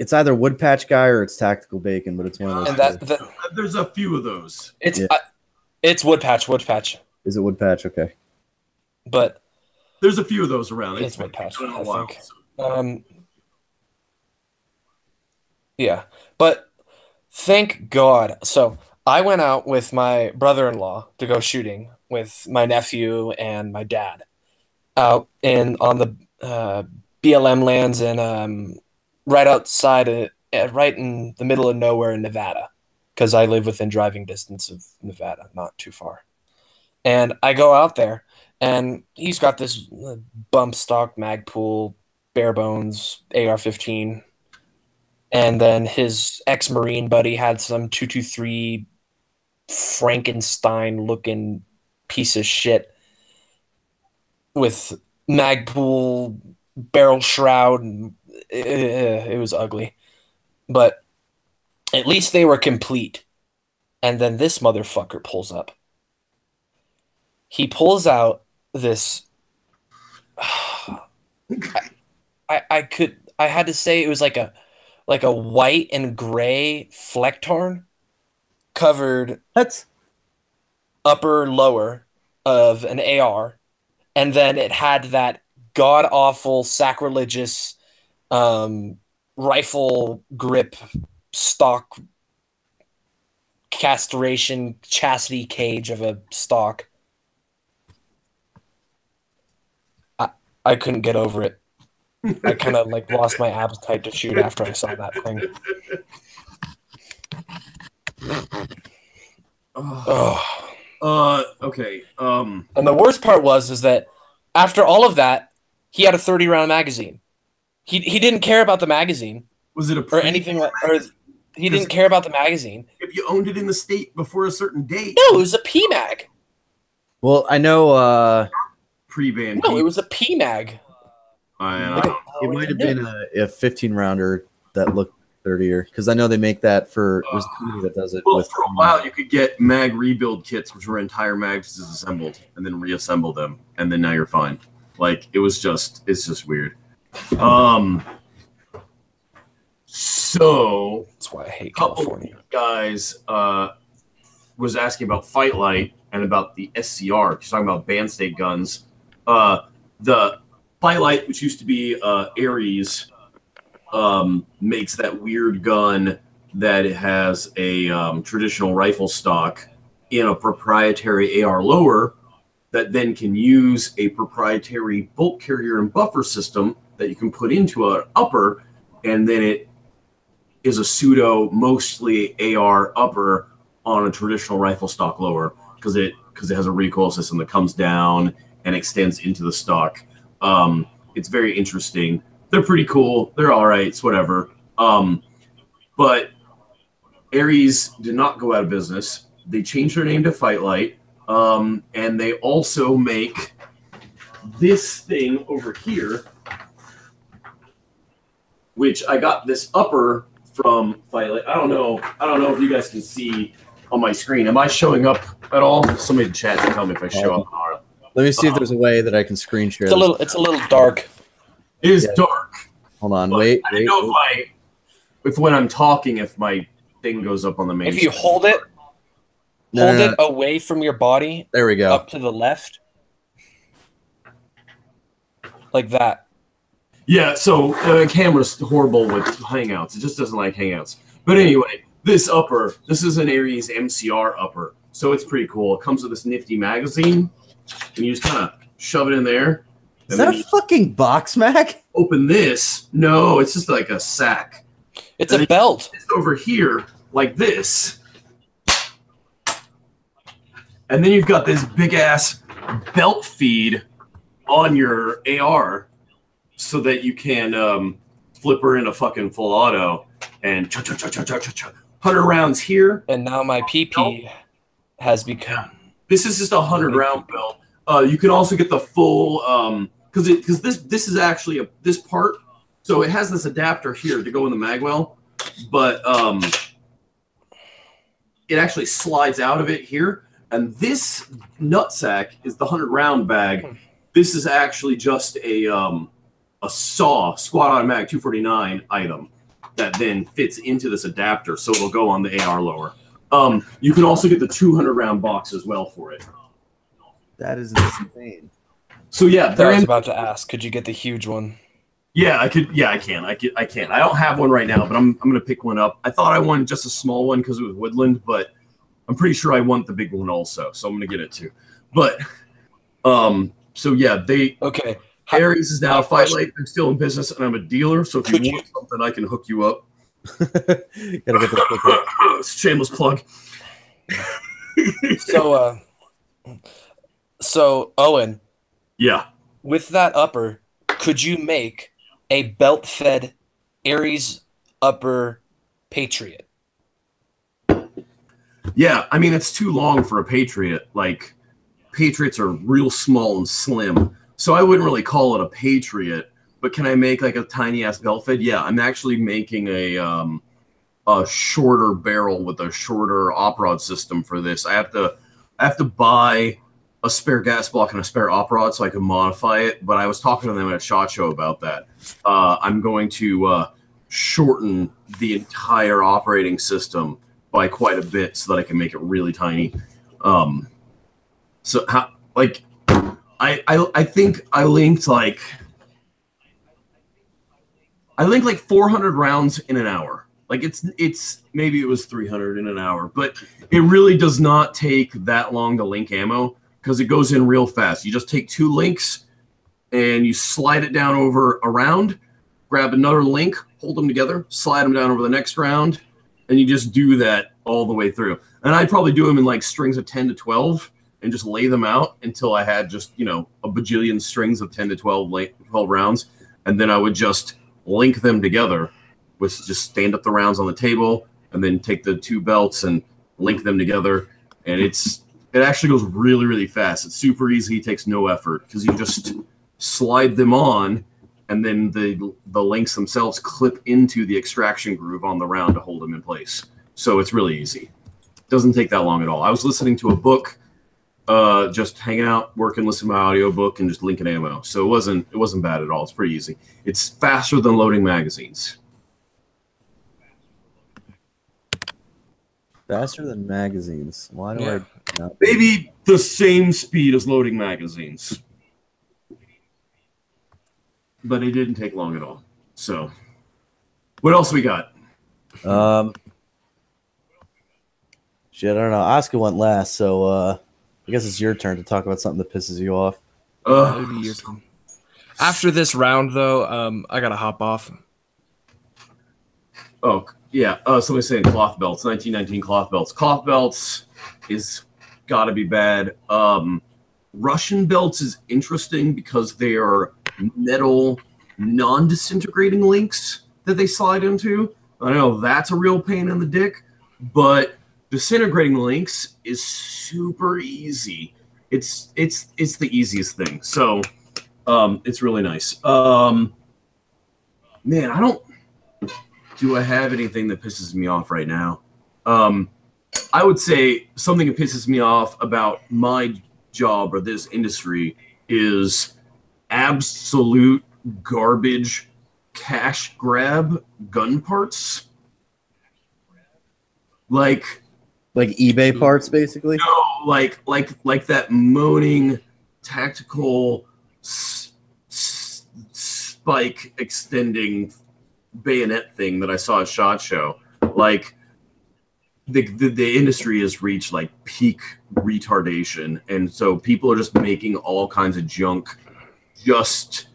[SPEAKER 2] It's either Woodpatch Guy or it's Tactical Bacon, but it's one of those.
[SPEAKER 3] And
[SPEAKER 1] there's a few of those.
[SPEAKER 3] It's Woodpatch. Woodpatch.
[SPEAKER 2] Is it Woodpatch? Okay.
[SPEAKER 3] But
[SPEAKER 1] there's a few of those around.
[SPEAKER 3] It's Woodpatch, I think. Yeah, but thank God. So I went out with my brother-in-law to go shooting with my nephew and my dad out on the BLM lands and right outside, right in the middle of nowhere in Nevada, because I live within driving distance of Nevada, not too far. And I go out there, and he's got this bump stock Magpul, bare bones AR-15. And then his ex-Marine buddy had some 223 Frankenstein-looking piece of shit with Magpul, barrel shroud, and it was ugly. But at least they were complete. And then this motherfucker pulls up. He pulls out this. I had to say it was like a white and gray Flecktarn covered upper lower of an AR, and then it had that god awful sacrilegious rifle grip stock castration chastity cage of a stock. I couldn't get over it. I kind of like lost my appetite to shoot after I saw that thing.
[SPEAKER 1] Okay.
[SPEAKER 3] And the worst part is that after all of that, he had a 30-round magazine. He didn't care about the magazine.
[SPEAKER 1] Was it
[SPEAKER 3] or anything like? Or he didn't care about the magazine.
[SPEAKER 1] If you owned it in the state before a certain date.
[SPEAKER 3] No, it was a PMag.
[SPEAKER 2] Well, I know.
[SPEAKER 1] Pre-band.
[SPEAKER 3] No, it was a PMag.
[SPEAKER 2] It might have been a 15-rounder that looked 30er, because I know they make that for there's a company that does it.
[SPEAKER 1] Well, for a while you could get mag rebuild kits, which were entire mags disassembled and then reassemble them, and then now you're fine. Like it's just weird. So
[SPEAKER 3] that's why I hate California.
[SPEAKER 1] Guys was asking about Fightlight and about the SCR. He's talking about band state guns. The Fightlight, which used to be Ares, makes that weird gun that has a traditional rifle stock in a proprietary AR lower that then can use a proprietary bolt carrier and buffer system that you can put into an upper, and then it is a pseudo mostly AR upper on a traditional rifle stock lower because it has a recoil system that comes down and extends into the stock. It's very interesting. They're pretty cool. They're all right. It's whatever. But Ares did not go out of business. They changed their name to Fightlight, and they also make this thing over here, which I got this upper from Fightlight. I don't know if you guys can see on my screen. Am I showing up at all? Somebody in the chat can tell me if I show up.
[SPEAKER 2] Let me see if there's a way that I can screen share.
[SPEAKER 3] It's a little dark.
[SPEAKER 1] It is dark.
[SPEAKER 2] Hold on, wait.
[SPEAKER 1] I don't know if when I'm talking, if my thing goes up on the main.
[SPEAKER 3] If you hold it, it away from your body.
[SPEAKER 2] There we go.
[SPEAKER 3] Up to the left, like that.
[SPEAKER 1] Yeah. So the camera's horrible with Hangouts. It just doesn't like Hangouts. But anyway, this is an Ares MCR upper, so it's pretty cool. It comes with this nifty magazine, and you just kind of shove it in there.
[SPEAKER 2] Is that a fucking box, Mac?
[SPEAKER 1] Open this. No, it's just like a sack.
[SPEAKER 3] It's a belt.
[SPEAKER 1] It's over here like this. And then you've got this big ass belt feed on your AR so that you can flip her in a fucking full auto and 100 rounds here.
[SPEAKER 3] And now my PP has become.
[SPEAKER 1] This is just a 100 round belt. You can also get the full because this is actually this part. So it has this adapter here to go in the magwell, but it actually slides out of it here. And this nutsack is the 100 round bag. This is actually just a saw squad automatic 249 item that then fits into this adapter, so it'll go on the AR lower. You can also get the 200 round box as well for it.
[SPEAKER 2] That is insane.
[SPEAKER 1] So yeah,
[SPEAKER 3] I was about to ask, could you get the huge one?
[SPEAKER 1] Yeah, I could. Yeah, I can. I can. I don't have one right now, but I'm gonna pick one up. I thought I wanted just a small one because it was woodland, but I'm pretty sure I want the big one also, so I'm gonna get it too. But so yeah,
[SPEAKER 3] okay.
[SPEAKER 1] Ares is now Fightlight. I'm still in business, and I'm a dealer. So if you want something, I can hook you up.
[SPEAKER 2] Gotta get that
[SPEAKER 1] shameless plug.
[SPEAKER 3] So Owen.
[SPEAKER 1] Yeah.
[SPEAKER 3] With that upper, could you make a belt-fed Ares upper Patriot?
[SPEAKER 1] Yeah, I mean, it's too long for a Patriot. Like, Patriots are real small and slim. So I wouldn't really call it a Patriot. But can I make, like, a tiny-ass belt-fed? Yeah, I'm actually making a shorter barrel with a shorter op-rod system for this. I have to buy a spare gas block and a spare op-rod so I can modify it. But I was talking to them at SHOT Show about that. I'm going to shorten the entire operating system by quite a bit so that I can make it really tiny. So how, like, I think I linked like 400 rounds in an hour. Like it's maybe it was 300 in an hour, but it really does not take that long to link ammo because it goes in real fast. You just take 2 links and you slide it down over a round, grab another link, hold them together, slide them down over the next round, and you just do that all the way through. And I'd probably do them in like strings of 10 to 12 and just lay them out until I had just, you know, a bajillion strings of 10 to 12 rounds. And then I would just link them together with just stand up the rounds on the table and then take the 2 belts and link them together. And it actually goes really, really fast. It's super easy. It takes no effort because you just slide them on and then the links themselves clip into the extraction groove on the round to hold them in place. So it's really easy. Doesn't take that long at all. I was listening to a book, just hanging out, working, listening to my audiobook, and just linking ammo. So it wasn't bad at all. It's pretty easy. It's faster than loading magazines.
[SPEAKER 2] Faster than magazines. Why do I not?
[SPEAKER 1] Maybe the same speed as loading magazines. But it didn't take long at all. So, what else we got?
[SPEAKER 2] Shit, I don't know. Oscar went last, so I guess it's your turn to talk about something that pisses you off.
[SPEAKER 3] Maybe your turn. After this round, though, I gotta hop off.
[SPEAKER 1] Oh yeah. Somebody's saying cloth belts. 1919 cloth belts. Cloth belts is got to be bad. Russian belts is interesting because they are metal non-disintegrating links that they slide into. I know that's a real pain in the dick, but disintegrating links is super easy. It's the easiest thing. So it's really nice. Man, do I have anything that pisses me off right now? I would say something that pisses me off about my job or this industry is absolute garbage cash grab gun parts. Like
[SPEAKER 2] eBay parts, basically.
[SPEAKER 1] No, like that moaning tactical spike extending bayonet thing that I saw at SHOT Show. Like the industry has reached like peak retardation, and so people are just making all kinds of junk just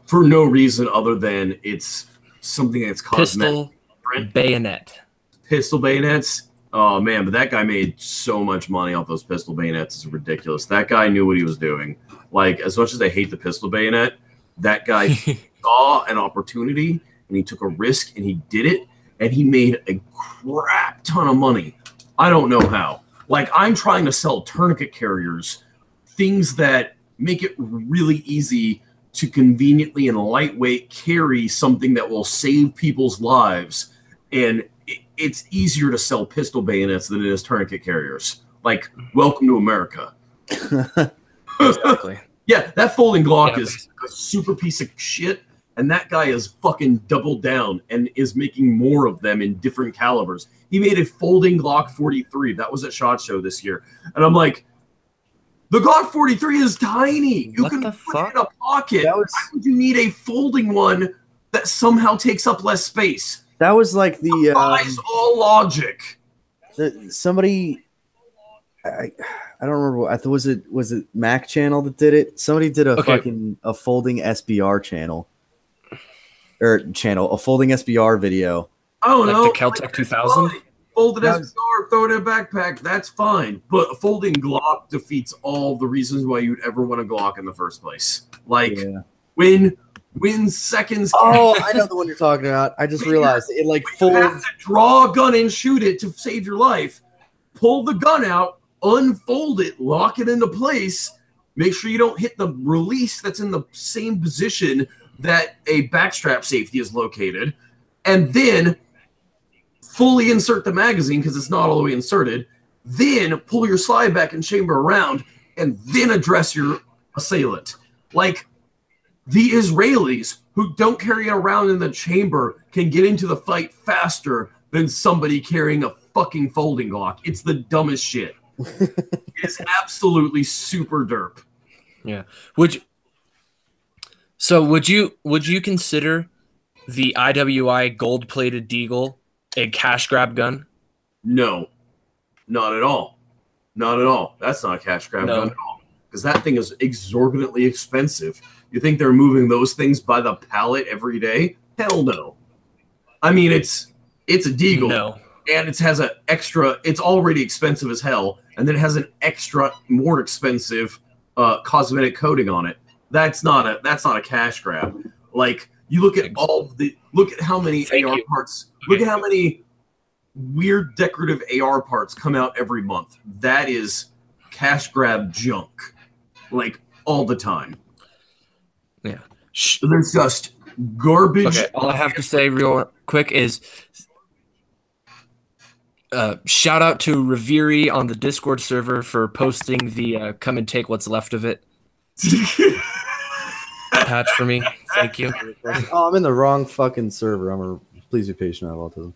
[SPEAKER 1] for no reason other than it's something that's cosmetic. Pistol bayonets. Oh man, but that guy made so much money off those pistol bayonets. It's ridiculous. That guy knew what he was doing. Like, as much as I hate the pistol bayonet, that guy saw an opportunity and he took a risk and he did it, and he made a crap ton of money. I don't know how. Like, I'm trying to sell tourniquet carriers, things that make it really easy to conveniently and lightweight carry something that will save people's lives. And it's easier to sell pistol bayonets than it is tourniquet carriers. Like, welcome to America.
[SPEAKER 3] Exactly.
[SPEAKER 1] Yeah, that folding Glock is a super piece of shit, and that guy is fucking doubled down and is making more of them in different calibers. He made a folding Glock 43. That was at SHOT Show this year. And I'm like, the Glock 43 is tiny. You can put it in a pocket. Why would you need a folding one that somehow takes up less space?
[SPEAKER 2] That was like the
[SPEAKER 1] defies all logic.
[SPEAKER 2] Somebody, I don't remember. Was it Mac Channel that did it? Somebody did a folding SBR channel, a folding SBR video.
[SPEAKER 1] Oh no,
[SPEAKER 3] the Keltec 2000.
[SPEAKER 1] Folded SBR, throw it in a backpack. That's fine, but a folding Glock defeats all the reasons why you'd ever want a Glock in the first place. Like when seconds.
[SPEAKER 2] Oh, I know the one you're talking about. I just realized it like folds.
[SPEAKER 1] You have to draw a gun and shoot it to save your life. Pull the gun out, unfold it, lock it into place. Make sure you don't hit the release that's in the same position that a backstrap safety is located, and then fully insert the magazine because it's not all the way inserted. Then pull your slide back and chamber around, and then address your assailant. Like, the Israelis, who don't carry it around in the chamber, can get into the fight faster than somebody carrying a fucking folding Glock. It's the dumbest shit. It's absolutely super derp.
[SPEAKER 3] Yeah. Would you consider the IWI gold-plated Deagle a cash grab gun?
[SPEAKER 1] No, not at all. Not at all. That's not a cash grab gun at all. Because that thing is exorbitantly expensive. You think they're moving those things by the pallet every day? Hell no. I mean, it's a Deagle.
[SPEAKER 3] No.
[SPEAKER 1] And it has an extra, it's already expensive as hell, and then it has an extra, more expensive cosmetic coating on it. That's not a cash grab. Like, you look at look at how many AR parts, look at how many weird decorative AR parts come out every month. That is cash grab junk. Like, all the time.
[SPEAKER 3] Yeah.
[SPEAKER 1] So there's just garbage.
[SPEAKER 3] Okay, all I have to say real quick is shout out to Reviri on the Discord server for posting the come and take what's left of it patch for me. Thank you.
[SPEAKER 2] Oh, I'm in the wrong fucking server. Please be patient. I have autism.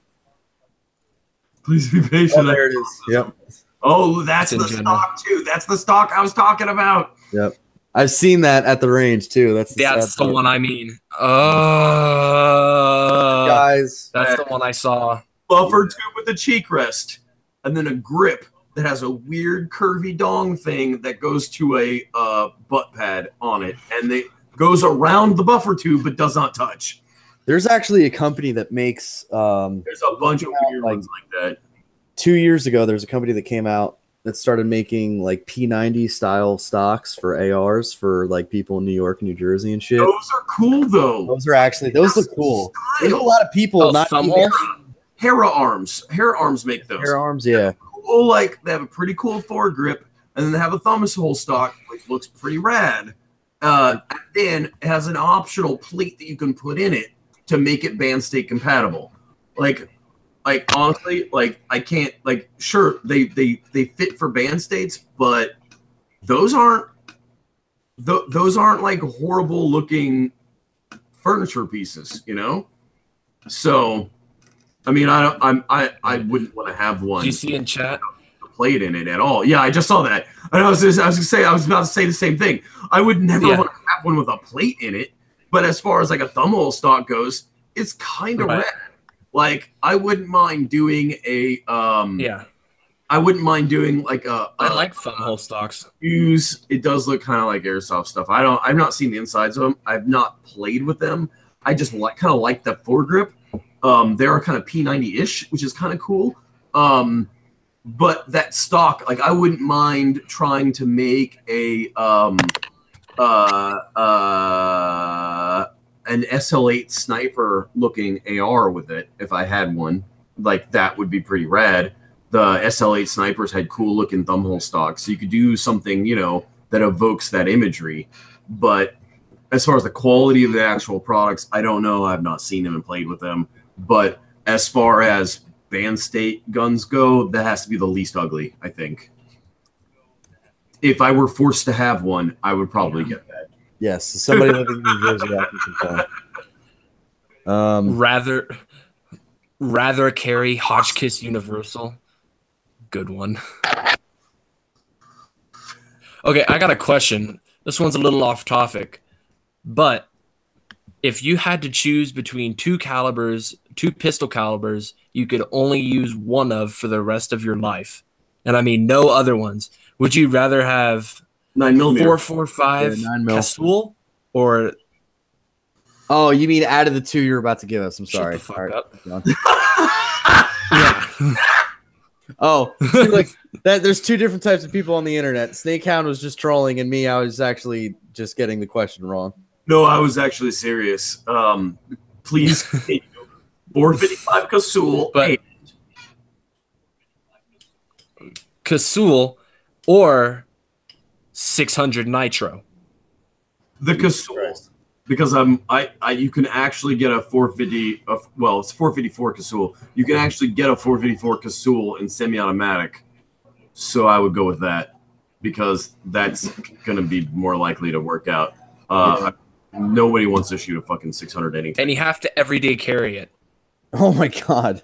[SPEAKER 1] Please be patient.
[SPEAKER 2] Oh, there it is. Yep.
[SPEAKER 1] Oh, that's the stock too. That's the stock I was talking about.
[SPEAKER 2] Yep. I've seen that at the range too. That's
[SPEAKER 3] the one I mean.
[SPEAKER 2] Guys,
[SPEAKER 3] that's the one I saw.
[SPEAKER 1] Buffer tube with a cheek rest, and then a grip that has a weird curvy dong thing that goes to a butt pad on it, and it goes around the buffer tube but does not touch.
[SPEAKER 2] There's actually a company that makes.
[SPEAKER 1] There's a bunch of weird ones like that.
[SPEAKER 2] 2 years ago, there's a company that came out that started making like P90 style stocks for ARs for like people in New York and New Jersey and shit.
[SPEAKER 1] Those are cool though.
[SPEAKER 2] Those look cool. There's a lot of people not even
[SPEAKER 1] Hera Arms make those.
[SPEAKER 2] Hera Arms, yeah.
[SPEAKER 1] Cool, like they have a pretty cool foregrip, and then they have a thumb hole stock, which looks pretty rad. And then it has an optional plate that you can put in it to make it band state compatible. Like honestly, like I can't like sure they fit for band states, but those aren't like horrible looking furniture pieces, you know? So I mean I wouldn't want to have one.
[SPEAKER 3] Do you see in chat?
[SPEAKER 1] Plate in it at all. Yeah, I just saw that. And I was about to say the same thing. I would never want to have one with a plate in it, but as far as like a thumbhole stock goes, it's kind of rad. Like I wouldn't mind doing I wouldn't mind doing like
[SPEAKER 3] I like thumbhole stocks.
[SPEAKER 1] It does look kind of like Airsoft stuff. I've not seen the insides of them. I've not played with them. I just kind of like the foregrip. They are kind of P90-ish, which is kind of cool. But that stock, like I wouldn't mind trying to make an SL8 sniper looking AR with it if I had one. Like that would be pretty rad. The SL8 snipers had cool looking thumbhole stocks, so you could do something, you know, that evokes that imagery. But as far as the quality of the actual products, I don't know. I've not seen them and played with them. But as far as band state guns go, that has to be the least ugly, I think. If I were forced to have one, I would probably get that.
[SPEAKER 2] Yes, somebody living in New Jersey can
[SPEAKER 3] tell. Rather carry Hotchkiss Universal. Good one. Okay, I got a question. This one's a little off topic, but if you had to choose between two pistol calibers you could only use one of for the rest of your life, and I mean no other ones, would you rather have
[SPEAKER 1] 9mm
[SPEAKER 3] 4.45 Casull or?
[SPEAKER 2] Oh, you mean out of the two you're about to give us? I'm sorry.
[SPEAKER 3] Shut the fuck up.
[SPEAKER 2] Yeah. Oh, see, like that. There's two different types of people on the internet. Snakehound was just trolling, and me, I was actually just getting the question wrong.
[SPEAKER 1] No, I was actually serious. Please, 455 Casull,
[SPEAKER 3] but Casull or 600 Nitro.
[SPEAKER 1] The Casull, because you can actually get a 450. Well, it's 454 Casull. You can actually get a 454 Casull in semi-automatic. So I would go with that because that's going to be more likely to work out. Nobody wants to shoot a fucking 600 anything.
[SPEAKER 3] And you have to everyday carry it.
[SPEAKER 2] Oh my god.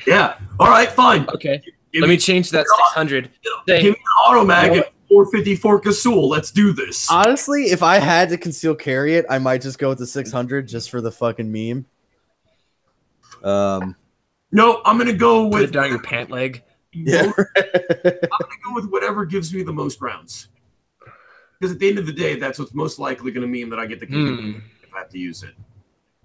[SPEAKER 1] Yeah. All right, fine.
[SPEAKER 3] Okay. Let me change that 600.
[SPEAKER 1] Give me an auto mag and 454 Casull. Let's do this.
[SPEAKER 2] Honestly, if I had to conceal carry it, I might just go with the 600 just for the fucking meme.
[SPEAKER 1] No, I'm gonna go with
[SPEAKER 3] put it down your pant leg.
[SPEAKER 2] Yeah.
[SPEAKER 1] I'm gonna go with whatever gives me the most rounds. Because at the end of the day, that's what's most likely going to mean that I get the kick if I have to use it.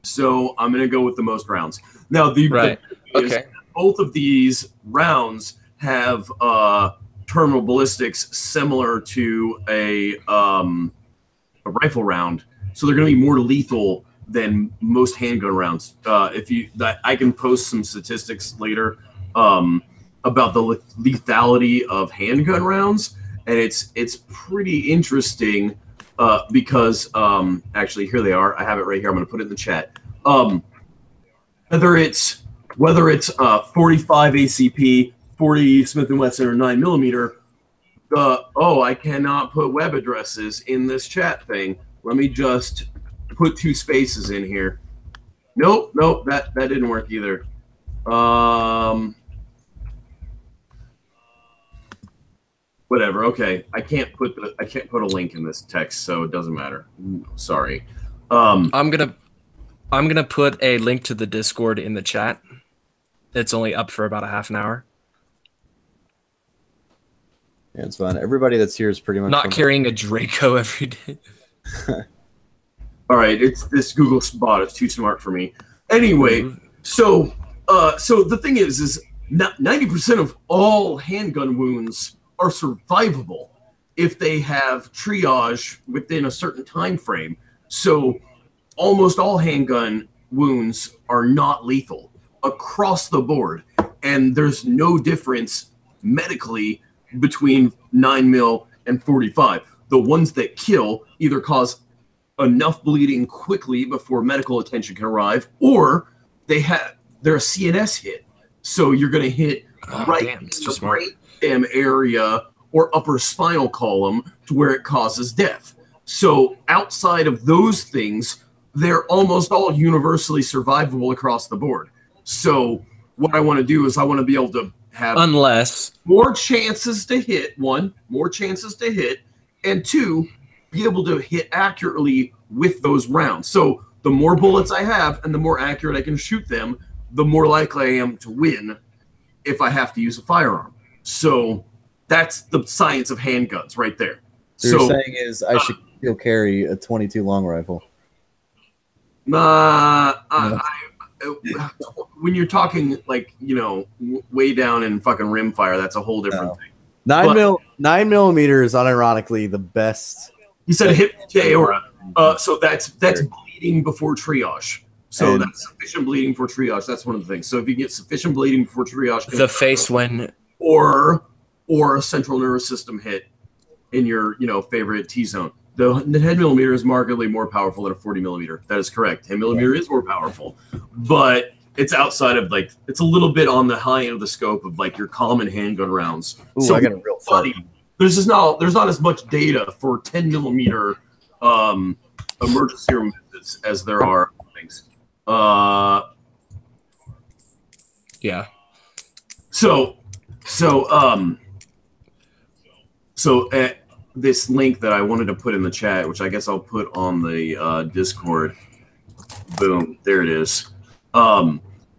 [SPEAKER 1] So I'm going to go with the most rounds. Now, both of these rounds have terminal ballistics similar to a rifle round, so they're going to be more lethal than most handgun rounds. I can post some statistics later about the lethality of handgun rounds. And it's pretty interesting because actually here they are. I have it right here. I'm going to put it in the chat. Whether it's 45 ACP, 40 Smith & Wesson, or 9mm. I cannot put web addresses in this chat thing. Let me just put 2 spaces in here. Nope, that didn't work either. Whatever. Okay, I can't put a link in this text, so it doesn't matter. Sorry.
[SPEAKER 3] I'm gonna put a link to the Discord in the chat. It's only up for about a half an hour.
[SPEAKER 2] Yeah, it's fun. Everybody that's here is pretty much
[SPEAKER 3] not carrying a Draco every day.
[SPEAKER 1] All right, it's this Google bot. It's too smart for me. Anyway, so the thing is 90% of all handgun wounds are survivable if they have triage within a certain time frame. So almost all handgun wounds are not lethal across the board, and there's no difference medically between 9mm and 45. The ones that kill either cause enough bleeding quickly before medical attention can arrive, or they're a CNS hit. So you're going to hit right in the brainstem area or upper spinal column to where it causes death. So outside of those things, they're almost all universally survivable across the board. So what I want to do is I want to be able to have more chances to hit, and two, be able to hit accurately with those rounds. So the more bullets I have and the more accurate I can shoot them, the more likely I am to win if I have to use a firearm. So that's the science of handguns right there.
[SPEAKER 2] So you're saying is I should still carry a 22 long rifle?
[SPEAKER 1] When you're talking like, you know, way down in fucking rimfire, that's a whole different thing.
[SPEAKER 2] 9mm is unironically the best.
[SPEAKER 1] You said hit aorta. So that's bleeding before triage. So that's sufficient bleeding for triage. That's one of the things. So if you get sufficient bleeding before triage,
[SPEAKER 3] the face when
[SPEAKER 1] or a central nervous system hit in your favorite T zone. The 10mm is markedly more powerful than a 40mm. That is correct. 10mm is more powerful, but it's outside of it's a little bit on the high end of the scope of like your common handgun rounds.
[SPEAKER 2] Ooh,
[SPEAKER 1] so
[SPEAKER 2] I got a real funny.
[SPEAKER 1] There's not as much data for 10mm emergency room visits as there are things.
[SPEAKER 3] Yeah.
[SPEAKER 1] So this link that I wanted to put in the chat, which I guess I'll put on the Discord. Boom, there it is.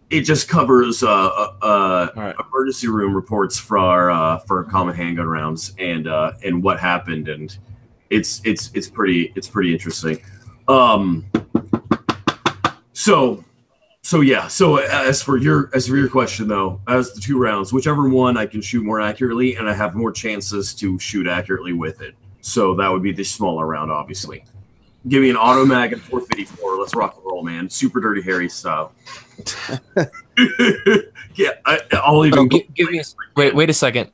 [SPEAKER 1] It just covers emergency room reports for common handgun rounds and what happened, and it's pretty interesting. So as for your question though, as the two rounds, whichever one I can shoot more accurately and I have more chances to shoot accurately with it. So that would be the smaller round, obviously. Give me an auto mag and 454. Let's rock and roll, man. Super Dirty Harry style. Yeah, I'll even
[SPEAKER 3] give me wait a second.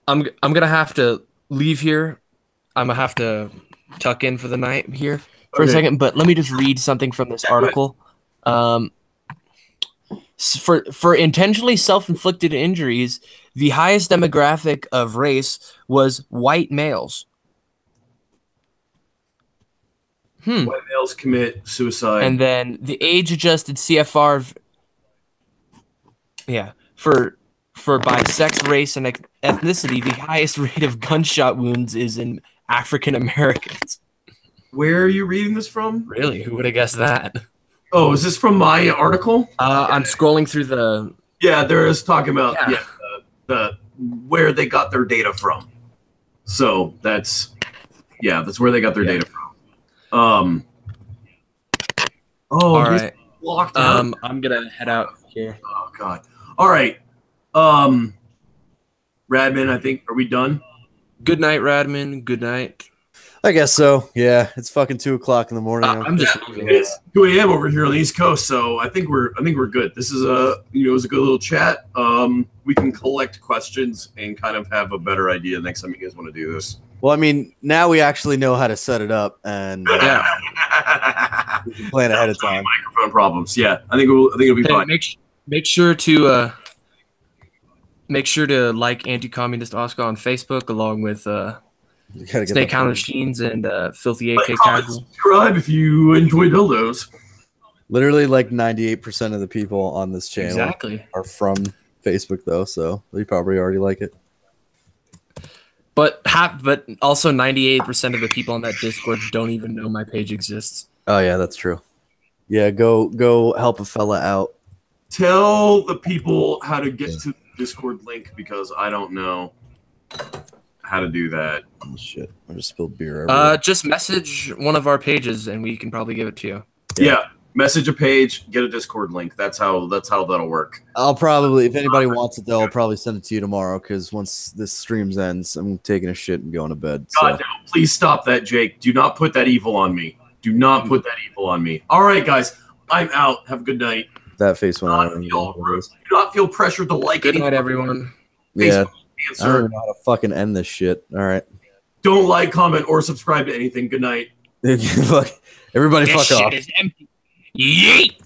[SPEAKER 3] I'm gonna have to leave here. I'm gonna have to tuck in for the night here for a second, but let me just read something from this article. For intentionally self-inflicted injuries, the highest demographic of race was white males.
[SPEAKER 1] White males commit suicide.
[SPEAKER 3] And then the age-adjusted CFR for by sex, race, and ethnicity, the highest rate of gunshot wounds is in African Americans.
[SPEAKER 1] Where are you reading this from?
[SPEAKER 3] Really? Who would have guessed that?
[SPEAKER 1] Oh, is this from my article?
[SPEAKER 3] I'm scrolling through the...
[SPEAKER 1] Yeah, there is talking about the where they got their data from. So that's where they got their data from.
[SPEAKER 3] All right.
[SPEAKER 1] Locked out.
[SPEAKER 3] I'm gonna head out here.
[SPEAKER 1] Oh God. All right. Radman, I think, are we done?
[SPEAKER 3] Good night, Radman. Good night.
[SPEAKER 2] I guess so. Yeah, it's fucking 2 o'clock in the morning.
[SPEAKER 3] I'm just leaving.
[SPEAKER 1] It's 2 a.m. over here on the East Coast, so I think we're good. This is it was a good little chat. We can collect questions and kind of have a better idea next time you guys want to do this.
[SPEAKER 2] Well, I mean, now we actually know how to set it up, and we can plan ahead of time.
[SPEAKER 1] Microphone problems. Yeah, I think it'll be fine.
[SPEAKER 3] Make sure to like Anti-Communist Oscar on Facebook, along with Snakehound Machines and Filthy AK Casual.
[SPEAKER 1] Subscribe if you enjoy dildos.
[SPEAKER 2] Literally, like 98% of the people on this channel are from Facebook, though, so they probably already like it.
[SPEAKER 3] But also 98% of the people on that Discord don't even know my page exists.
[SPEAKER 2] Oh yeah, that's true. Yeah, go help a fella out.
[SPEAKER 1] Tell the people how to get to the Discord link, because I don't know how to do that.
[SPEAKER 2] Oh, shit, I just spilled beer everywhere.
[SPEAKER 3] Just message one of our pages and we can probably give it to you.
[SPEAKER 1] Yeah. Message a page, get a Discord link. That's how that'll work.
[SPEAKER 2] I'll probably, if anybody wants it, though, I'll probably send it to you tomorrow because once this stream ends, I'm taking a shit and going to bed. So.
[SPEAKER 1] God, no, please stop that, Jake. Do not put that evil on me. Do not put that evil on me. All right, guys, I'm out. Have a good night.
[SPEAKER 2] That face went out.
[SPEAKER 1] Do not feel pressured to like
[SPEAKER 3] Good
[SPEAKER 1] anything.
[SPEAKER 3] night, everyone.
[SPEAKER 2] Yeah.
[SPEAKER 1] Answer.
[SPEAKER 2] I don't even know how to fucking end this shit. All right.
[SPEAKER 1] Don't like, comment, or subscribe to anything. Good night.
[SPEAKER 2] Everybody
[SPEAKER 4] This
[SPEAKER 2] fuck
[SPEAKER 4] shit
[SPEAKER 2] off.
[SPEAKER 4] is empty. Yeet!